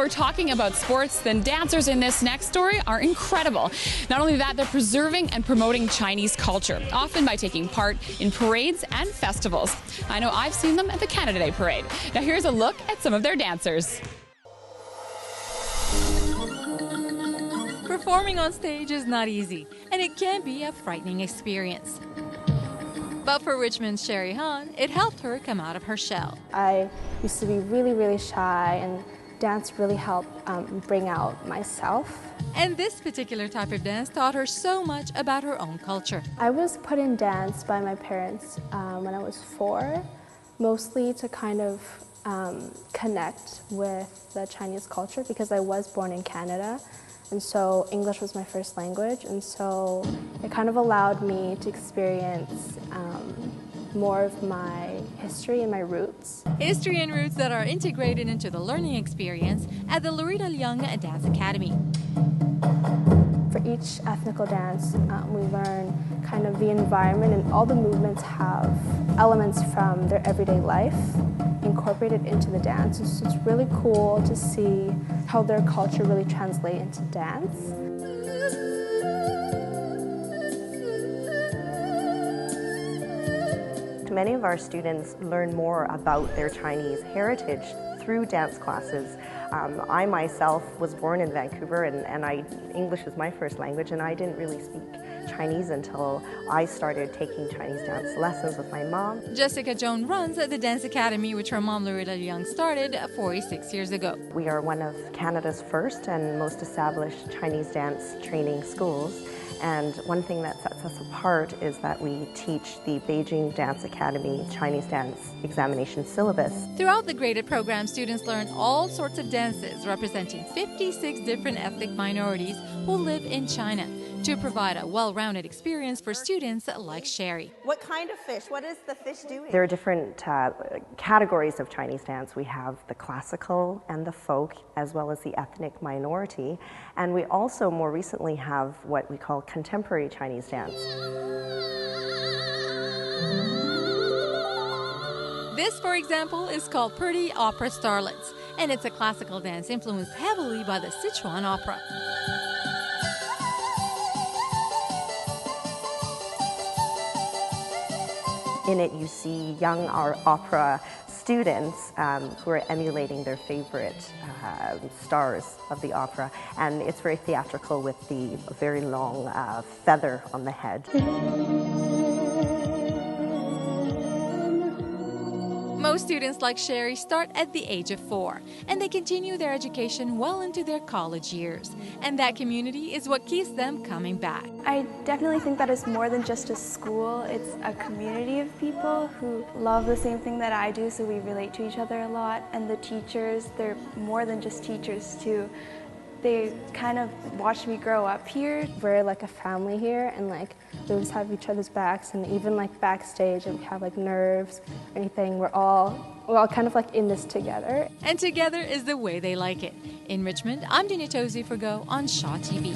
we're talking about sports, then dancers in this next story are incredible. Not only that, they're preserving and promoting Chinese culture, often by taking part in parades and festivals. I know I've seen them at the Canada Day Parade. Now here's a look at some of their dancers. Performing on stage is not easy, and it can be a frightening experience. But for Richmond's Sherry Han, it helped her come out of her shell. I used to be really shy, and dance really helped bring out myself. And this particular type of dance taught her so much about her own culture. I was put in dance by my parents when I was 4, mostly to kind of connect with the Chinese culture because I was born in Canada. And so English was my first language, and so it kind of allowed me to experience more of my history and my roots. History and roots that are integrated into the learning experience at the Lorita Leung Dance Academy. For each ethnical dance, we learn kind of the environment, and all the movements have elements from their everyday life incorporated into the dance. So it's really cool to see how their culture really translates into dance. Many of our students learn more about their Chinese heritage through dance classes. I myself was born in Vancouver, and English was my first language, and I didn't really speak Chinese until I started taking Chinese dance lessons with my mom. Jessica Joan runs the Dance Academy, which her mom Lorita Leung started 46 years ago. We are one of Canada's first and most established Chinese dance training schools. And one thing that sets us apart is that we teach the Beijing Dance Academy Chinese dance examination syllabus. Throughout the graded program, students learn all sorts of dances representing 56 different ethnic minorities who live in China to provide a well-rounded experience for students like Sherry. What kind of fish? What is the fish doing? There are different categories of Chinese dance. We have the classical and the folk, as well as the ethnic minority. And we also more recently have what we call contemporary Chinese dance. This, for example, is called Pretty Opera Starlets, and it's a classical dance influenced heavily by the Sichuan opera. In it, you see young opera students who are emulating their favorite stars of the opera, and it's very theatrical with the very long feather on the head. Most students like Sherry start at the age of 4, and they continue their education well into their college years. And that community is what keeps them coming back. I definitely think that it's more than just a school. It's a community of people who love the same thing that I do, so we relate to each other a lot. And the teachers, they're more than just teachers too. They kind of watched me grow up here. We're like a family here, and like we always have each other's backs, and even like backstage, if we have like nerves or anything, we're all kind of like in this together. And together is the way they like it. In Richmond, I'm Dina Tosi for Go on Shaw TV.